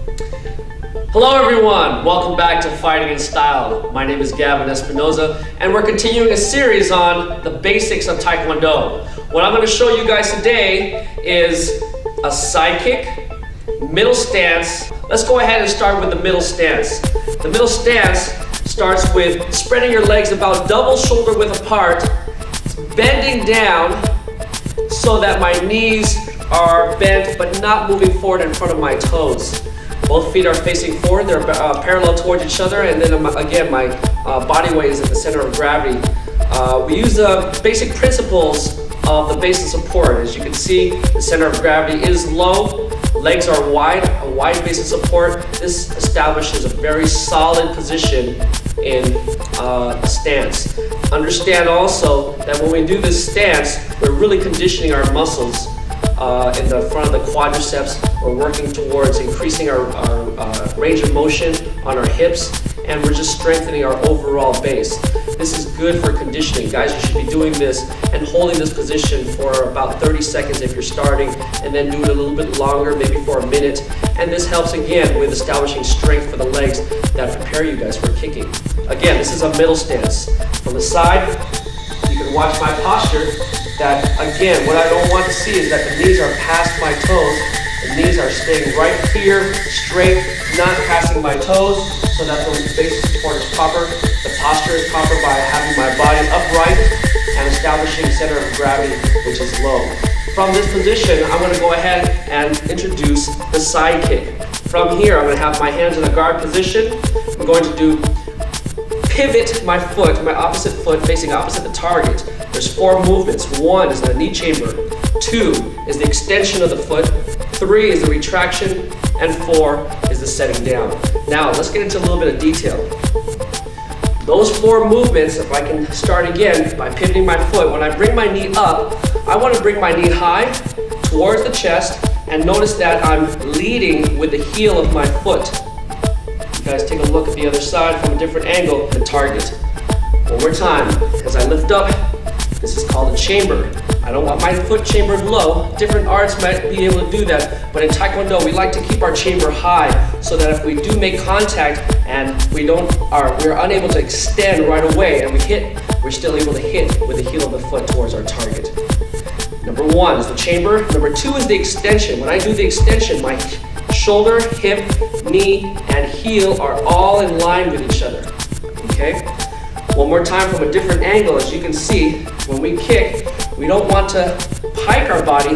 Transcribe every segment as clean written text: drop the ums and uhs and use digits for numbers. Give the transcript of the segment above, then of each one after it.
Hello everyone, welcome back to Fighting in Style. My name is Gavin Espinoza and we're continuing a series on the basics of Taekwondo. What I'm going to show you guys today is a side kick, middle stance. Let's go ahead and start with the middle stance. The middle stance starts with spreading your legs about double shoulder width apart, bending down so that my knees are bent but not moving forward in front of my toes. Both feet are facing forward, they're parallel towards each other, and then again my body weight is at the center of gravity. We use the basic principles of the base of support. As you can see, the center of gravity is low, legs are wide, a wide base of support. This establishes a very solid position in a stance. Understand also that when we do this stance, we're really conditioning our muscles in the front of the quadriceps. We're working towards increasing our range of motion on our hips, and we're just strengthening our overall base. This is good for conditioning. Guys, you should be doing this and holding this position for about 30 seconds if you're starting, and then do it a little bit longer, maybe for a minute. And this helps again with establishing strength for the legs that prepare you guys for kicking. Again, this is a middle stance. From the side, you can watch my posture. That again, what I don't want to see is that the knees are past my toes. The knees are staying right here, straight, not passing my toes, so that the base of support is proper. The posture is proper by having my body upright and establishing center of gravity, which is low. From this position, I'm going to go ahead and introduce the side kick. From here, I'm going to have my hands in a guard position. I'm going to do pivot my foot, my opposite foot facing opposite the target. There's 4 movements. 1 is the knee chamber, 2 is the extension of the foot, 3 is the retraction, and 4 is the setting down. Now let's get into a little bit of detail. Those 4 movements, if I can start again by pivoting my foot, when I bring my knee up, I want to bring my knee high towards the chest, and notice that I'm leading with the heel of my foot. You guys take a look at the other side from a different angle, the target. One more time, as I lift up, this is called a chamber. I don't want my foot chambered low. Different arts might be able to do that, but in Taekwondo, we like to keep our chamber high so that if we do make contact and we're unable to extend right away and we hit, we're still able to hit with the heel of the foot towards our target. Number 1 is the chamber. Number 2 is the extension. When I do the extension, my shoulder, hip, knee, and heel are all in line with each other, okay? One more time from a different angle. As you can see, when we kick, we don't want to pike our body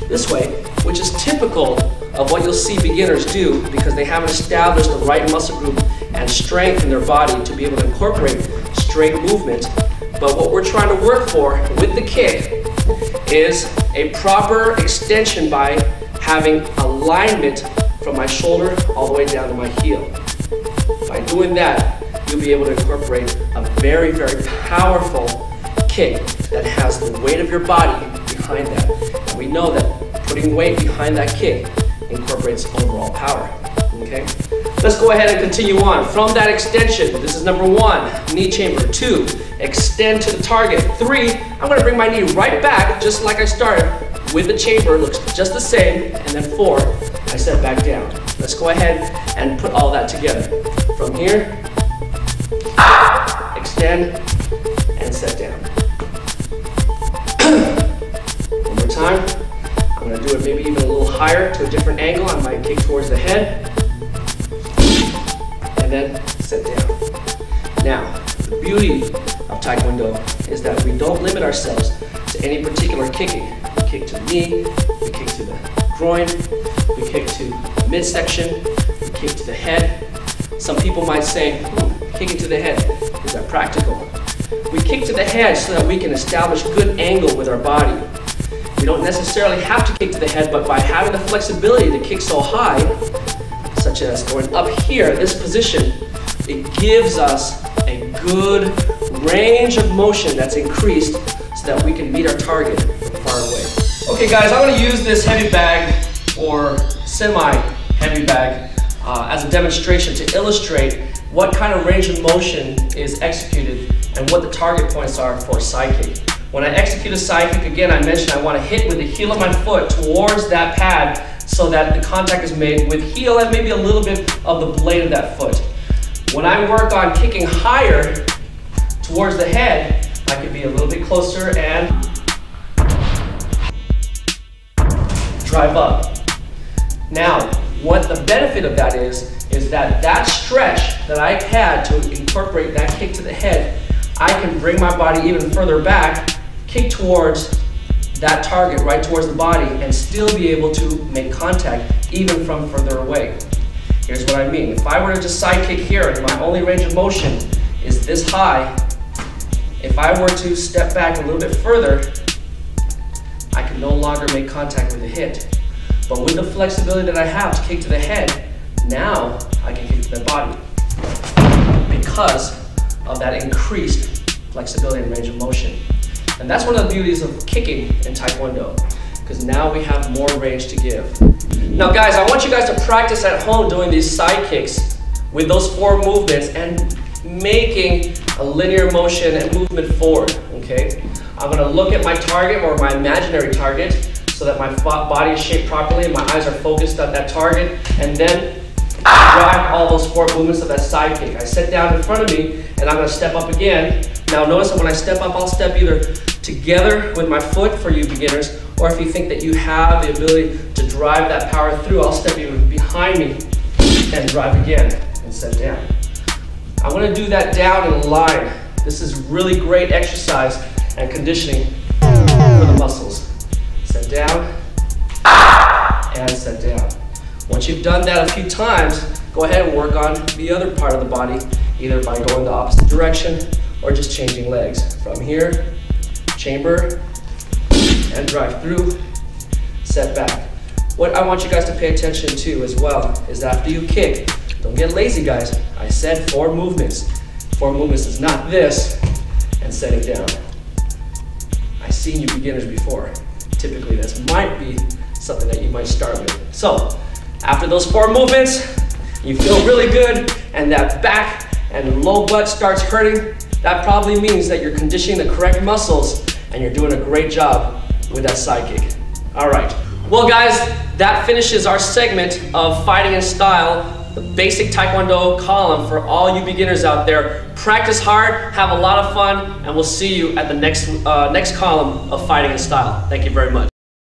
this way, which is typical of what you'll see beginners do because they haven't established the right muscle group and strength in their body to be able to incorporate straight movement. But what we're trying to work for with the kick is a proper extension by having alignment from my shoulder all the way down to my heel. By doing that, you'll be able to incorporate a very, very powerful kick that has the weight of your body behind that. And we know that putting weight behind that kick incorporates overall power, okay? Let's go ahead and continue on. From that extension, this is number 1, knee chamber. 2, extend to the target. 3, I'm gonna bring my knee right back, just like I started, with the chamber, looks just the same. And then 4, I set back down. Let's go ahead and put all that together. From here, extend, and set down. One more time. I'm going to do it maybe even a little higher to a different angle. I might kick towards the head, and then set down. Now, the beauty of Taekwondo is that we don't limit ourselves to any particular kicking. We kick to the knee, we kick to the groin, we kick to the midsection, we kick to the head. Some people might say, kicking to the head, is that practical? We kick to the head so that we can establish good angle with our body. We don't necessarily have to kick to the head, but by having the flexibility to kick so high, such as going up here, this position, it gives us a good range of motion that's increased so that we can meet our target from far away. Okay guys, I'm going to use this heavy bag or semi-heavy bag as a demonstration to illustrate what kind of range of motion is executed and what the target points are for a side kick. When I execute a side kick, again, I mentioned I want to hit with the heel of my foot towards that pad so that the contact is made with heel and maybe a little bit of the blade of that foot. When I work on kicking higher towards the head, I can be a little bit closer and drive up. Now, what the benefit of that is that that stretch that I had to incorporate that kick to the head, I can bring my body even further back, kick towards that target, right towards the body, and still be able to make contact even from further away. Here's what I mean. If I were to just side kick here and my only range of motion is this high, if I were to step back a little bit further, I can no longer make contact with the hit. But with the flexibility that I have to kick to the head, now I can kick to the body because of that increased flexibility and range of motion. And that's one of the beauties of kicking in Taekwondo, because now we have more range to give. Now guys, I want you guys to practice at home doing these side kicks with those 4 movements and making a linear motion and movement forward, okay? I'm gonna look at my target or my imaginary target so that my body is shaped properly and my eyes are focused at that target, and then drive all those 4 movements of that side kick. I sit down in front of me and I'm gonna step up again. Now notice that when I step up, I'll step either together with my foot for you beginners, or if you think that you have the ability to drive that power through, I'll step even behind me and drive again and set down. I want to do that down in a line. This is really great exercise and conditioning for the muscles. Set down and set down. Once you've done that a few times, go ahead and work on the other part of the body, either by going the opposite direction or just changing legs. From here, chamber, and drive through, set back. What I want you guys to pay attention to as well is after you kick, don't get lazy guys. I said 4 movements. 4 movements is not this and setting down. I've seen you beginners before. Typically this might be something that you might start with. So after those 4 movements, you feel really good and that back and low butt starts hurting, that probably means that you're conditioning the correct muscles and you're doing a great job with that side kick. All right. Well guys, that finishes our segment of Fighting in Style, the basic Taekwondo column for all you beginners out there. Practice hard, have a lot of fun, and we'll see you at the next column of Fighting in Style. Thank you very much.